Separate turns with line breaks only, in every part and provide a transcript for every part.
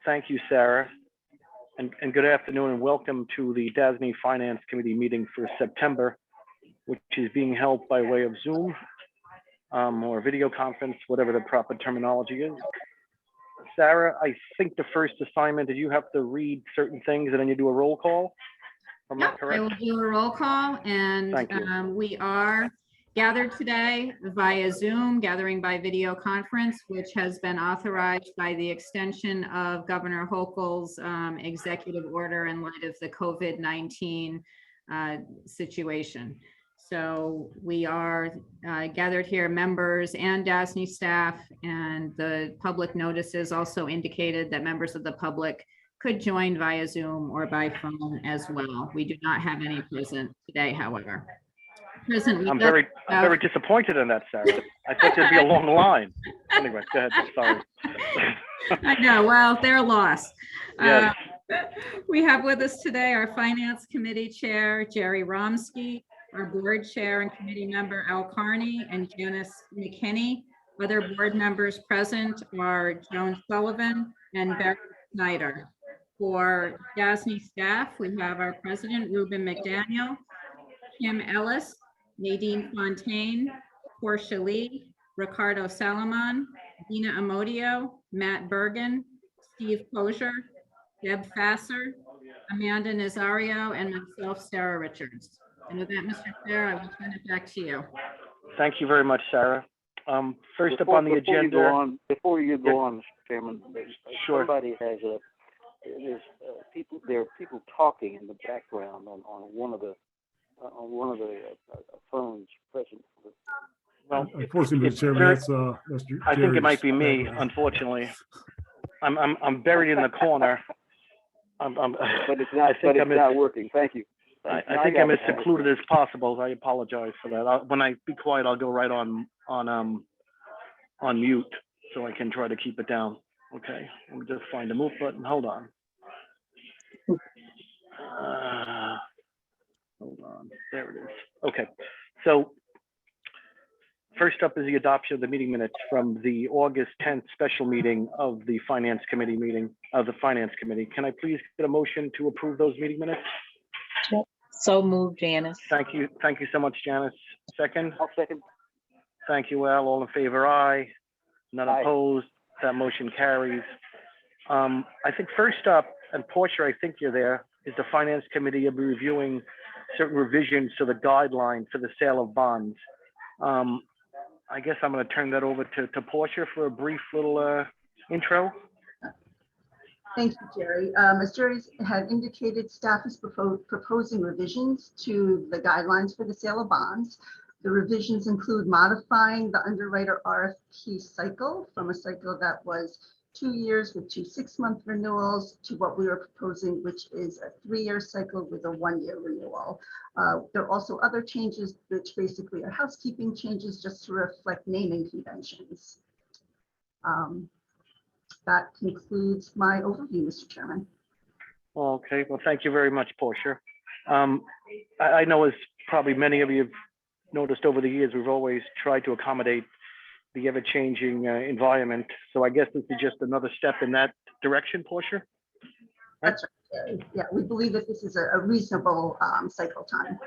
Thank you, Sarah. And good afternoon and welcome to the DASNY Finance Committee meeting for September, which is being held by way of Zoom or video conference, whatever the proper terminology is. Sarah, I think the first assignment is you have to read certain things and then you do a roll call.
Yep, I will do a roll call, and we are gathered today via Zoom, gathering by video conference, which has been authorized by the extension of Governor Hochul's executive order in light of the COVID-19 situation. So we are gathered here, members and DASNY staff, and the public notices also indicated that members of the public could join via Zoom or by phone as well. We do not have any present today, however.
I'm very disappointed in that, Sarah. I thought there'd be a long line. Anyway, go ahead. Sorry.
I know. Well, they're lost.
Yes.
We have with us today our Finance Committee Chair, Jerry Romsky, our Board Chair and Committee Member, Al Carney, and Janice McKinney. Other board members present are Joan Sullivan and Barry Snyder. For DASNY staff, we have our President, Ruben McDaniel, Kim Ellis, Nadine Fontaine, Portia Lee, Ricardo Salomon, Dina Amodio, Matt Bergen, Steve Kosher, Deb Fasser, Amanda Nazario, and myself, Sarah Richards. And with that, Mr. Chair, I will turn it back to you.
Thank you very much, Sarah. First up on the agenda.
Before you go on, Mr. Chairman,
Sure.
Somebody has there are people talking in the background on one of the phones present.
Well,
unfortunately, Mr. Chairman, that's
I think it might be me. Unfortunately, I'm buried in the corner.
But it's not. But it's not working. Thank you.
I think I'm as secluded as possible. I apologize for that. When I be quiet, I'll go right on mute, so I can try to keep it down. Okay, let me just find the mute button. Hold on. Hold on. There it is. Okay. So first up is the adoption of the meeting minutes from the August 10th special meeting of the Finance Committee Can I please get a motion to approve those meeting minutes?
So moved, Janice.
Thank you. Thank you so much, Janice. Second?
I'll second.
Thank you, Al. All in favor, aye. None
Aye.
opposed. That motion carries. I think first up, and Portia, I think you're there, is the Finance Committee will be reviewing certain revisions to the guideline for the sale of bonds. I guess I'm going to turn that over to Portia for a brief little intro.
Thank you, Jerry. As Jerry had indicated, staff is proposing revisions to the guidelines for the sale of bonds. The revisions include modifying the underwriter RFP cycle from a cycle that was 2 years with 2 6-month renewals to what we are proposing, which is a 3-year cycle with a 1-year renewal. There are also other changes, which basically are housekeeping changes just to reflect naming conventions. That concludes my overview, Mr. Chairman.
Okay, well, thank you very much, Portia. I know, as probably many of you have noticed over the years, we've always tried to accommodate the ever-changing environment. So I guess this is just another step in that direction, Portia? Right?
That's right. Yeah, we believe that this is a reasonable cycle time.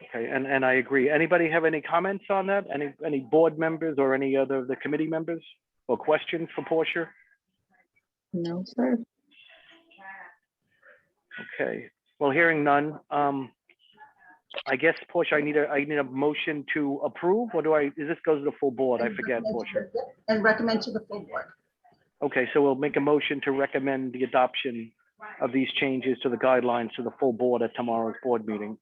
Okay, and I agree. Anybody have any comments on that? Any board members or any other of the committee members or questions for Portia?
No, sir.
Okay, well, hearing none, I guess, Portia, I need a motion to approve, or does this go to the full board? I forget, Portia.
And recommend to the full board.
Okay, so we'll make a motion to recommend the adoption of these changes to the guidelines to the full board at tomorrow's board meeting.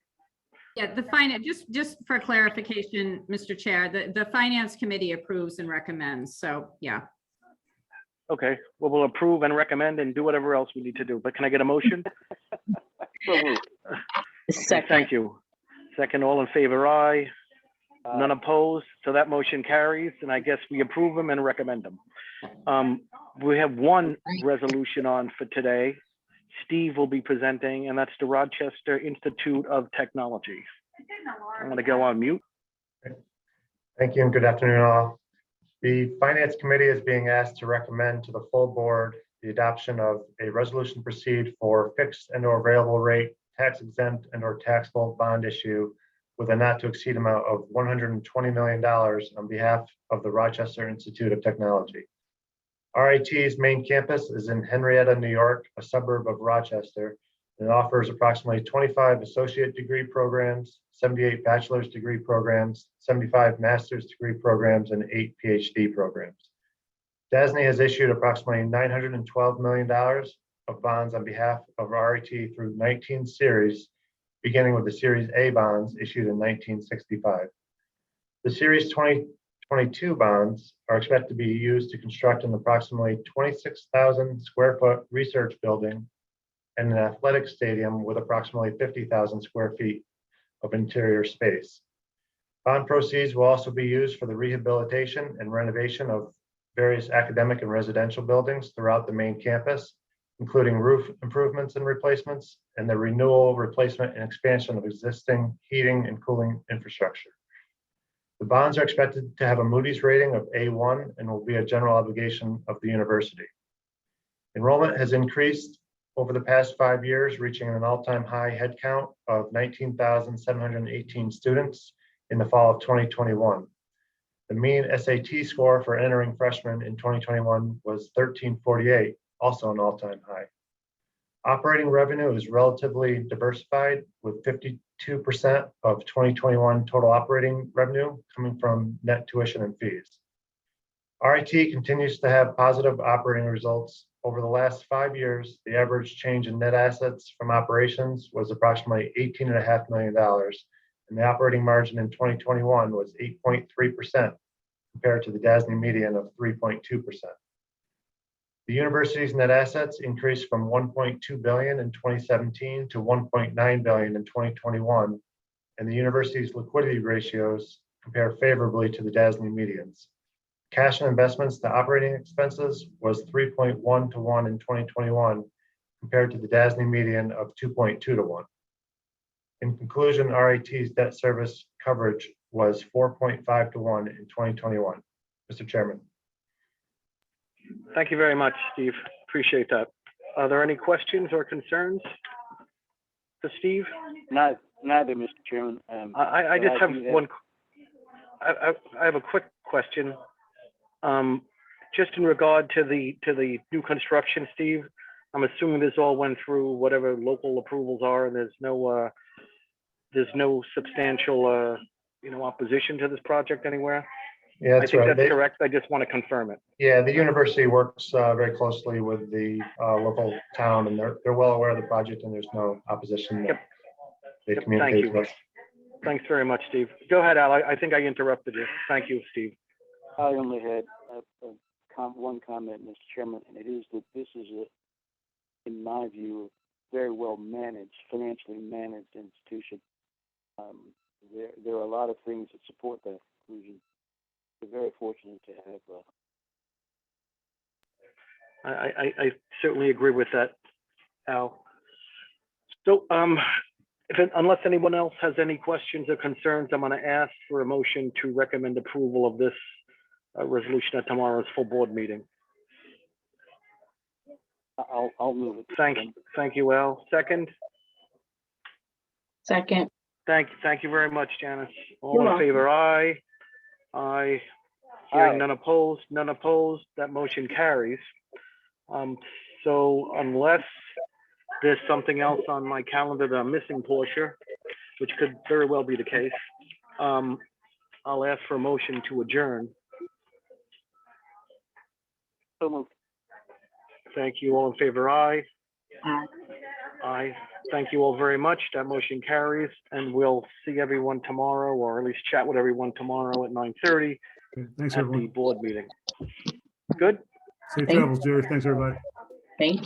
Yeah, the finance, just for clarification, Mr. Chair, the Finance Committee approves and recommends. So, yeah.
Okay, well, we'll approve and recommend and do whatever else we need to do. But can I get a motion?
Second.
Thank you. Second, all in favor, aye. None opposed. So that motion carries, and I guess we approve them and recommend them. We have one resolution on for today. Steve will be presenting, and that's the Rochester Institute of Technology. I'm going to go on mute.
Thank you and good afternoon all. The Finance Committee is being asked to recommend to the full board the the adoption of a resolution to proceed for fixed and or variable rate, tax exempt and or taxable bond issue with a not to exceed amount of $120 million on behalf of the Rochester Institute of Technology. RIT's main campus is in Henrietta, New York, a suburb of Rochester, and it offers approximately 25 associate degree programs, 78 bachelor's degree programs, 75 master's degree programs, and 8 PhD programs. DASNY has issued approximately $912 million of bonds on behalf of RIT through 19 series, beginning with the Series A bonds issued in 1965. The Series 2022 bonds are expected to be used to construct an approximately 26,000 square foot research building and an athletic stadium with approximately 50,000 square feet of interior space. Bond proceeds will also be used for the rehabilitation and renovation of various academic and residential buildings throughout the main campus, including roof improvements and replacements, and the renewal, replacement, and expansion of existing heating and cooling infrastructure. The bonds are expected to have a Moody's rating of A1 and will be a general obligation of the university. Enrollment has increased over the past 5 years, reaching an all-time high headcount of 19,718 students in the fall of 2021. The mean SAT score for entering freshmen in 2021 was 1348, also an all-time high. Operating revenue is relatively diversified, with 52% of 2021 total operating revenue coming from net tuition and fees. RIT continues to have positive operating results. Over the last 5 years, the average change in net assets from operations was approximately $18.5 million, and the operating margin in 2021 was 8.3% compared to the DASNY median of 3.2%. The university's net assets increased from $1.2 billion in 2017 to $1.9 billion in 2021, and the university's liquidity ratios compare favorably to the DASNY medians. Cash and investments to operating expenses was 3.1 to 1 in 2021, compared to the DASNY median of 2.2 to 1. In conclusion, RIT's debt service coverage was 4.5 to 1 in 2021. Mr. Chairman.
Thank you very much, Steve. Appreciate that. Are there any questions or concerns for Steve?
Neither, Mr. Chairman.
I just have one. I have a quick question. Just in regard to the new construction, Steve, I'm assuming this all went through whatever local approvals are, and there's no substantial opposition to this project anywhere.
Yeah, that's
I think
right.
that's correct. I just want to confirm it.
Yeah, the university works very closely with the local town, and they're well aware of the project, and there's no opposition.
Yep.
They
Yep,
communicate
thank
with
you.
us.
Thanks very much, Steve. Go ahead, Al. I think I interrupted you. Thank you, Steve.
I only had one comment, Mr. Chairman, and it is that this is, in my view, a very well managed, financially managed institution. There are a lot of things that support that conclusion. We're very fortunate to have.
I certainly agree with that, Al. So, unless anyone else has any questions or concerns, I'm going to ask for a motion to recommend approval of this resolution at tomorrow's full board meeting.
I'll move it.
Thank you, Al. Second.
Second.
Thank you very much, Janice. All
You're
in
welcome.
favor, aye. Aye. Hearing none opposed, that motion carries. So unless there's something else on my calendar that I'm missing, Portia, which could very well be the case, I'll ask for a motion to adjourn.
So moved.
Thank you. All in favor, aye.
Aye.
Aye. Thank you all very much. That motion carries, and we'll see everyone tomorrow, or at least chat with everyone tomorrow at 9:30
Okay, thanks,
at the
everyone.
board meeting. Good?
Safe
Thank-
travels, Jerry. Thanks, everybody.
Thank you.